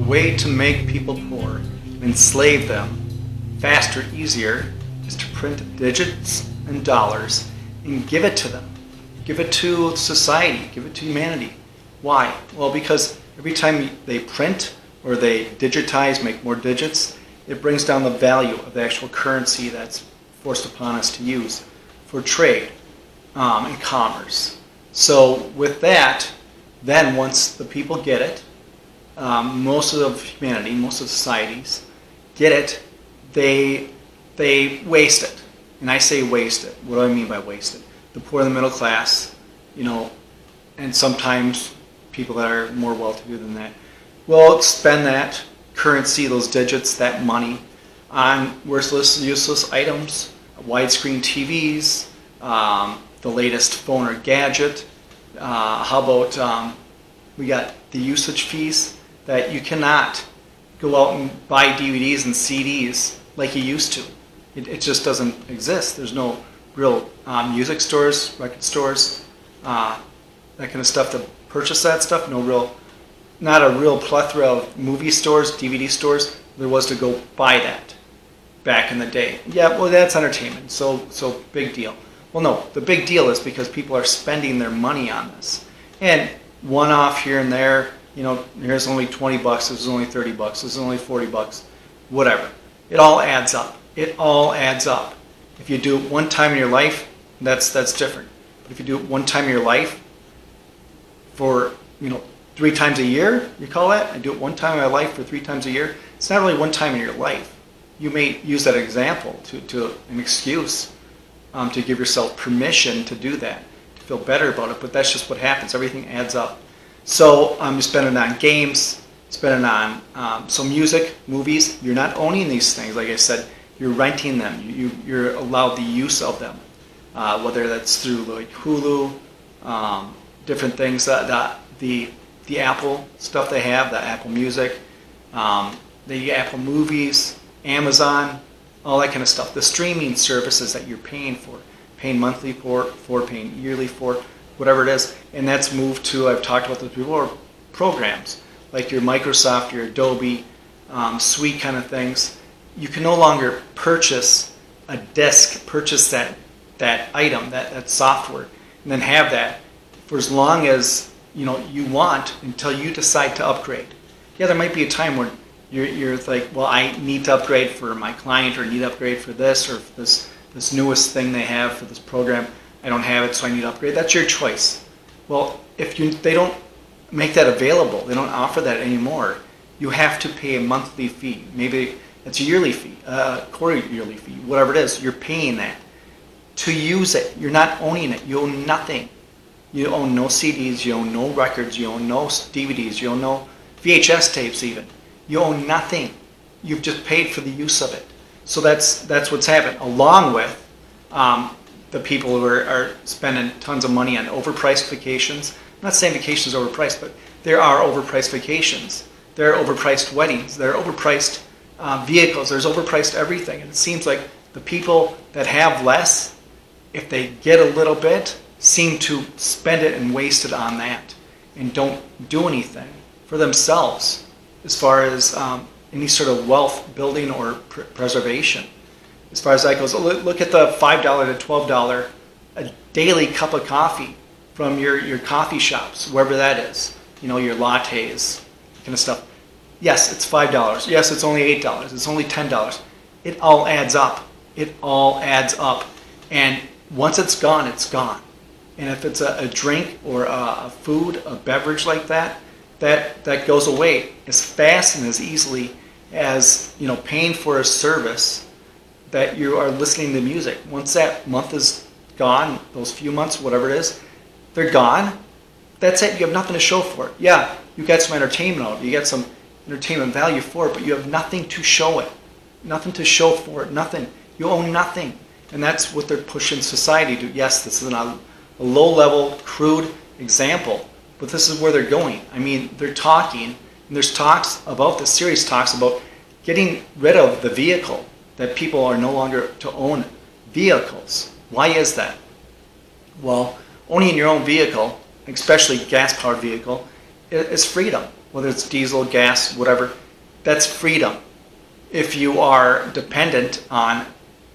way to make people poor and enslave them faster, easier, is to print digits and dollars and give it to them. Give it to society, give it to humanity. Why? Well, because every time they print or they digitize, make more digits, it brings down the value of the actual currency that's forced upon us to use for trade and commerce. So with that, then once the people get it, most of humanity, most of societies get it, they waste it. And I say waste it. What do I mean by waste it? The poor and the middle class, and sometimes people that are more well-to-do than that, will spend that currency, those digits, that money, on worthless, useless items, widescreen TVs, the latest phone or gadget. How about we got the usage fees that you cannot go out and buy DVDs and CDs like you used to. It just doesn't exist. There's no real music stores, record stores, that kind of stuff to purchase that stuff. Not a real plethora of movie stores, DVD stores there was to go buy that back in the day. Yeah, well, that's entertainment, so big deal. Well, no, the big deal is because people are spending their money on this. And one off here and there, here's only $20, this is only $30, this is only $40, whatever. It all adds up. It all adds up. If you do it one time in your life, that's different. But if you do it one time in your life for, 3 times a year, you call that? I do it one time in my life for 3 times a year. It's not really one time in your life. You may use that example to an excuse to give yourself permission to do that, to feel better about it, but that's just what happens. Everything adds up. So you're spending on games, spending on some music, movies. You're not owning these things. Like I said, you're renting them. You're allowed the use of them, whether that's through like Hulu, different things, the Apple stuff they have, the Apple Music, the Apple Movies, Amazon, all that kind of stuff. The streaming services that you're paying monthly for, paying yearly for, whatever it is. And that's moved to, I've talked about this before, programs like your Microsoft, your Adobe, Suite kind of things. You can no longer purchase a disk, purchase that item, that software, and then have that for as long as you want until you decide to upgrade. Yeah, there might be a time when you're like, well, I need to upgrade for my client, or need to upgrade for this, or for this newest thing they have for this program. I don't have it, so I need to upgrade. That's your choice. Well, if they don't make that available, they don't offer that anymore, you have to pay a monthly fee. Maybe it's a yearly fee, quarter-yearly fee, whatever it is. You're paying that to use it. You're not owning it. You own nothing. You own no CDs, you own no records, you own no DVDs, you own no VHS tapes even. You own nothing. You've just paid for the use of it. So that's what's happened, along with the people who are spending tons of money on overpriced vacations. I'm not saying vacations are overpriced, but there are overpriced vacations. There are overpriced weddings. There are overpriced vehicles. There's overpriced everything. And it seems like the people that have less, if they get a little bit, seem to spend it and waste it on that and don't do anything for themselves as far as any sort of wealth building or preservation. As far as that goes, look at the $5 to $12 a daily cup of coffee from your coffee shops, wherever that is, your lattes, kind of stuff. Yes, it's $5. Yes, it's only $8. It's only $10. It all adds up. It all adds up. And once it's gone, it's gone. And if it's a drink or a food, a beverage like that goes away as fast and as easily as paying for a service that you are listening to music. Once that month is gone, those few months, whatever it is, they're gone. That's it. You have nothing to show for it. Yeah, you get some entertainment out of it. You get some entertainment value for it, but you have nothing to show it. Nothing to show for it. Nothing. You own nothing. And that's what they're pushing society to. Yes, this is a low-level, crude example, but this is where they're going. I mean, they're talking, and there's talks about, the series talks about getting rid of the vehicle, that people are no longer to own vehicles. Why is that? Well, owning your own vehicle, especially gas-powered vehicle, is freedom. whether it's diesel, gas, whatever, that's freedom. If you are dependent on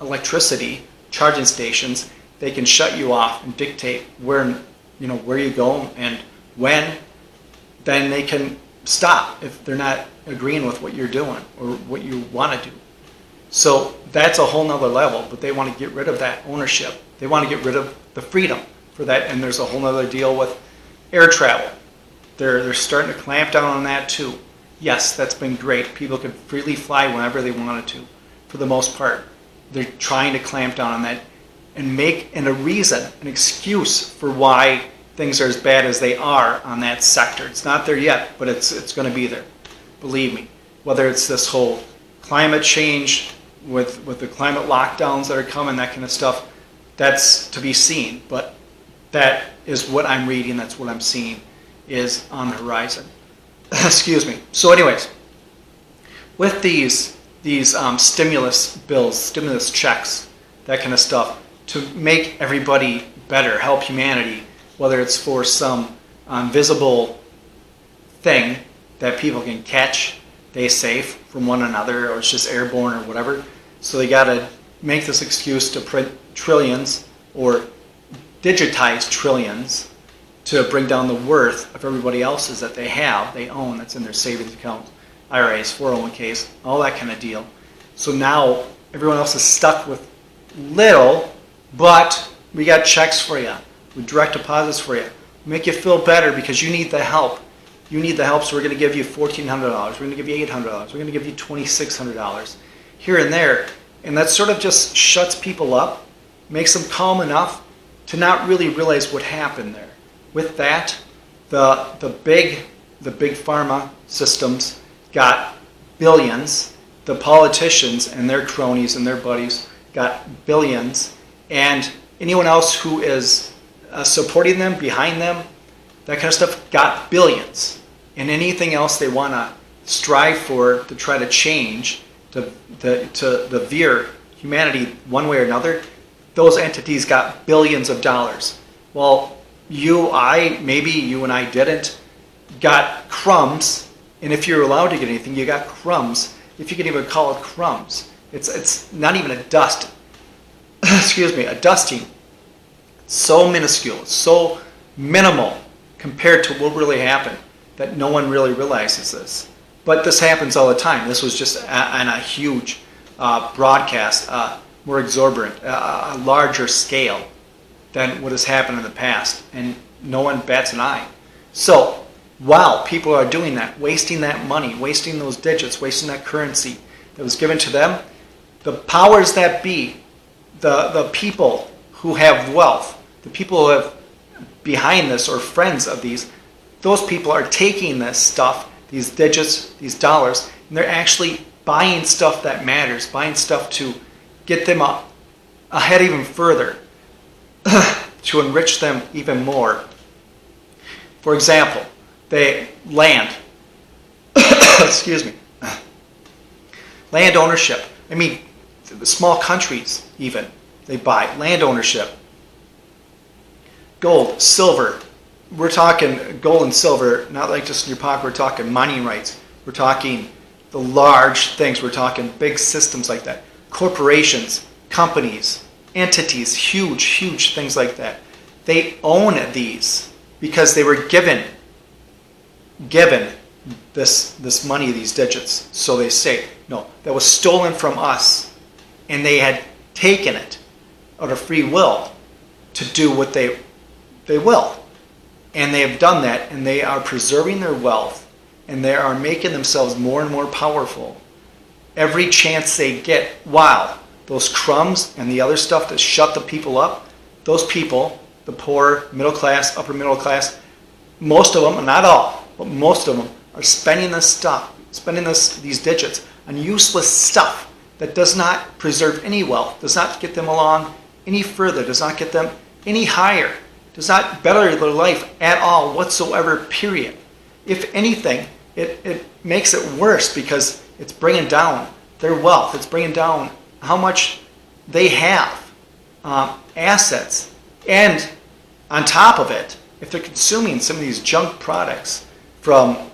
electricity, charging stations, they can shut you off and dictate where you go and when. Then they can stop if they're not agreeing with what you're doing or what you want to do. So that's a whole nother level, but they want to get rid of that ownership. They want to get rid of the freedom for that, and there's a whole nother deal with air travel. They're starting to clamp down on that too. Yes, that's been great. People can freely fly whenever they wanted to, for the most part. They're trying to clamp down on that and make a reason, an excuse for why things are as bad as they are on that sector. It's not there yet, but it's going to be there. Believe me. Whether it's this whole climate change with the climate lockdowns that are coming, that kind of stuff, that's to be seen. But that is what I'm reading. That's what I'm seeing is on the horizon. Excuse me. So anyways, with these stimulus bills, stimulus checks, that kind of stuff, to make everybody better, help humanity, whether it's for some invisible thing that people can catch, they safe from one another, or it's just airborne or whatever. So they got to make this excuse to print trillions or digitize trillions to bring down the worth of everybody else's that they own, that's in their savings accounts, IRAs, 401ks, all that kind of deal. So now everyone else is stuck with little, but we got checks for you. We direct deposits for you. We make you feel better because you need the help. You need the help, so we're going to give you $1,400. We're going to give you $800. We're going to give you $2,600 here and there. And that sort of just shuts people up, makes them calm enough to not really realize what happened there. With that, the big pharma systems got billions. The politicians and their cronies and their buddies got billions. And anyone else who is supporting them, behind them, that kind of stuff, got billions. And anything else they want to strive for to try to change, to veer humanity one way or another, those entities got billions of dollars. Well, maybe you and I didn't, got crumbs, and if you're allowed to get anything, you got crumbs. If you can even call it crumbs. It's not even a dust. Excuse me, a dusting. So minuscule, so minimal compared to what really happened that no one really realizes this. But this happens all the time. This was just on a huge broadcast, more exorbitant, a larger scale than what has happened in the past, and no one bats an eye. So while people are doing that, wasting that money, wasting those digits, wasting that currency that was given to them, the powers that be, the people who have wealth, the people who have behind this or friends of these, those people are taking this stuff, these digits, these dollars, and they're actually buying stuff that matters, buying stuff to get them up ahead even further, to enrich them even more. For example, land. Excuse me. Land ownership. I mean, small countries even, they buy land ownership. Gold, silver. We're talking gold and silver, not like just in your pocket. We're talking mining rights. We're talking the large things. We're talking big systems like that. Corporations, companies, entities, huge things like that. They own these because they were given this money, these digits. So they say, no, that was stolen from us, and they had taken it out of free will to do what they will. And they have done that, and they are preserving their wealth, and they are making themselves more and more powerful every chance they get. Wow, those crumbs and the other stuff that shut the people up, those people, the poor, middle class, upper middle class, most of them, not all, but most of them are spending this stuff, these digits on useless stuff that does not preserve any wealth, does not get them along any further, does not get them any higher, does not better their life at all whatsoever, period. If anything, it makes it worse because it's bringing down their wealth. It's bringing down how much they have, assets. And on top of it, if they're consuming some of these junk products from,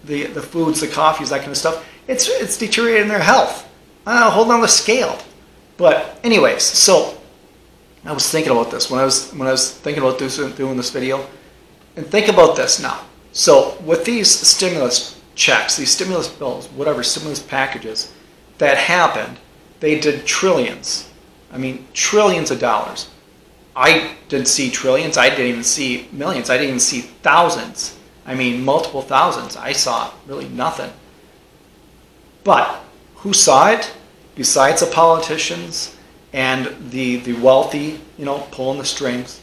the foods, the coffees, that kind of stuff, it's deteriorating their health. Hold on the scale. But anyways, so I was thinking about this when I was thinking about doing this video, and think about this now. So with these stimulus checks, these stimulus bills, whatever stimulus packages that happened, they did trillions. I mean, trillions of dollars. I didn't see trillions. I didn't even see millions. I didn't even see thousands. I mean, multiple thousands. I saw really nothing. But who saw it? Besides the politicians and the wealthy, pulling the strings,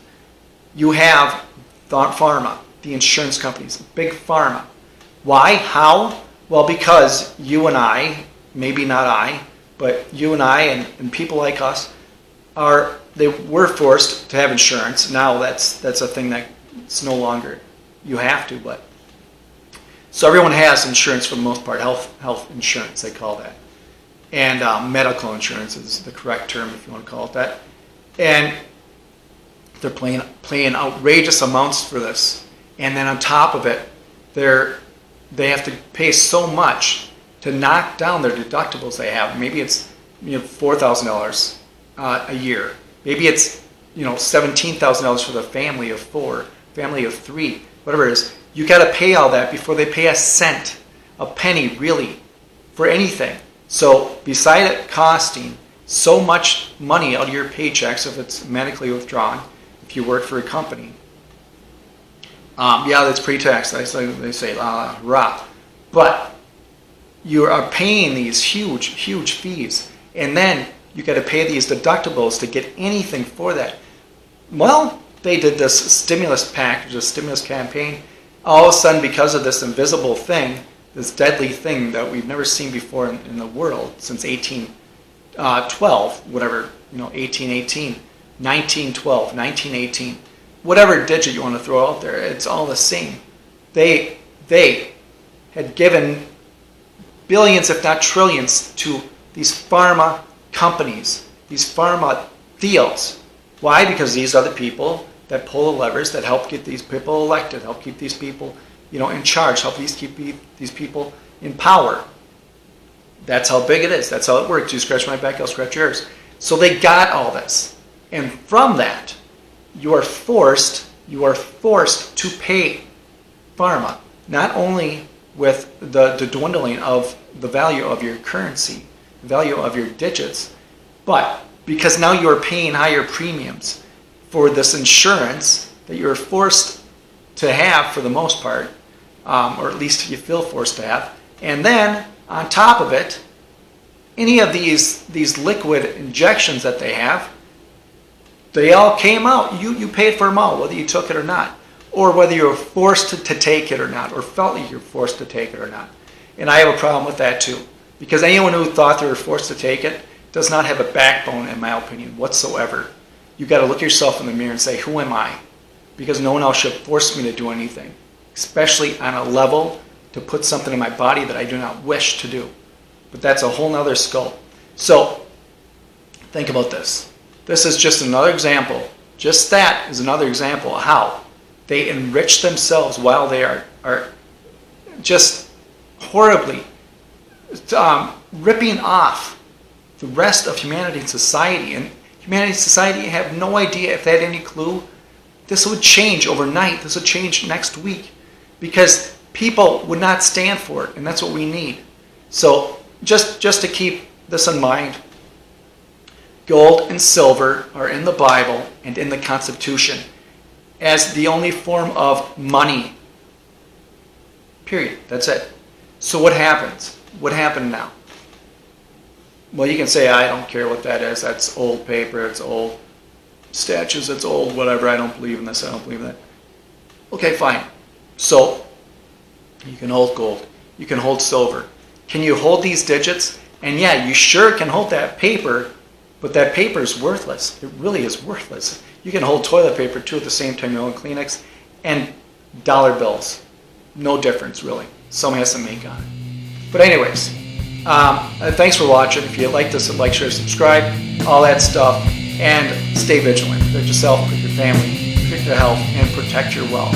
you have pharma, the insurance companies, big pharma. Why? How? Well, because you and I, maybe not I, but you and I and people like us were forced to have insurance. Now that's a thing that it's no longer you have to, but so everyone has insurance for the most part, health insurance they call that, and medical insurance is the correct term if you want to call it that, and they're paying outrageous amounts for this, and then on top of it, they have to pay so much to knock down their deductibles they have. Maybe it's $4,000 a year. Maybe it's $17,000 for the family of 4, family of 3, whatever it is. You got to pay all that before they pay a cent, a penny really, for anything. So beside it costing so much money out of your paychecks if it's medically withdrawn, if you work for a company, that's pre-tax. They say, rah. But you are paying these huge fees, and then you got to pay these deductibles to get anything for that. Well, they did this stimulus package, this stimulus campaign. All of a sudden, because of this invisible thing, this deadly thing that we've never seen before in the world since 1812, whatever, 1818, 1912, 1918, whatever digit you want to throw out there, it's all the same. They had given billions, if not trillions, to these pharma companies, these pharma deals. Why? Because these are the people that pull the levers that help get these people elected, help keep these people, in charge, help keep these people in power. That's how big it is. That's how it works. You scratch my back, I'll scratch yours. So they got all this. And from that, you are forced to pay pharma, not only with the dwindling of the value of your currency, the value of your digits, but because now you are paying higher premiums for this insurance that you're forced to have for the most part, or at least you feel forced to have. And then on top of it, any of these liquid injections that they have, they all came out. You paid for them all, whether you took it or not, or whether you were forced to take it or not, or felt like you were forced to take it or not. And I have a problem with that too, because anyone who thought they were forced to take it does not have a backbone, in my opinion, whatsoever. You got to look yourself in the mirror and say, who am I? Because no one else should force me to do anything, especially on a level to put something in my body that I do not wish to do. But that's a whole nother scope. So think about this. This is just another example. Just that is another example of how they enrich themselves while they are just horribly ripping off the rest of humanity and society. And humanity and society have no idea, if they had any clue, this would change overnight. This would change next week, because people would not stand for it, and that's what we need. So just to keep this in mind, gold and silver are in the Bible and in the Constitution as the only form of money. Period. That's it. So what happens? What happened now? Well, you can say, I don't care what that is. That's old paper. It's old statues. It's old whatever. I don't believe in this. I don't believe in that. Okay, fine. So you can hold gold. You can hold silver. Can you hold these digits? And yeah, you sure can hold that paper, but that paper is worthless. It really is worthless. You can hold toilet paper too at the same time you hold Kleenex, and dollar bills. No difference, really. Some has some ink on it. But anyways, thanks for watching. If you like this, like, share, subscribe, all that stuff. And stay vigilant. Protect yourself, protect your family, protect your health, and protect your wealth.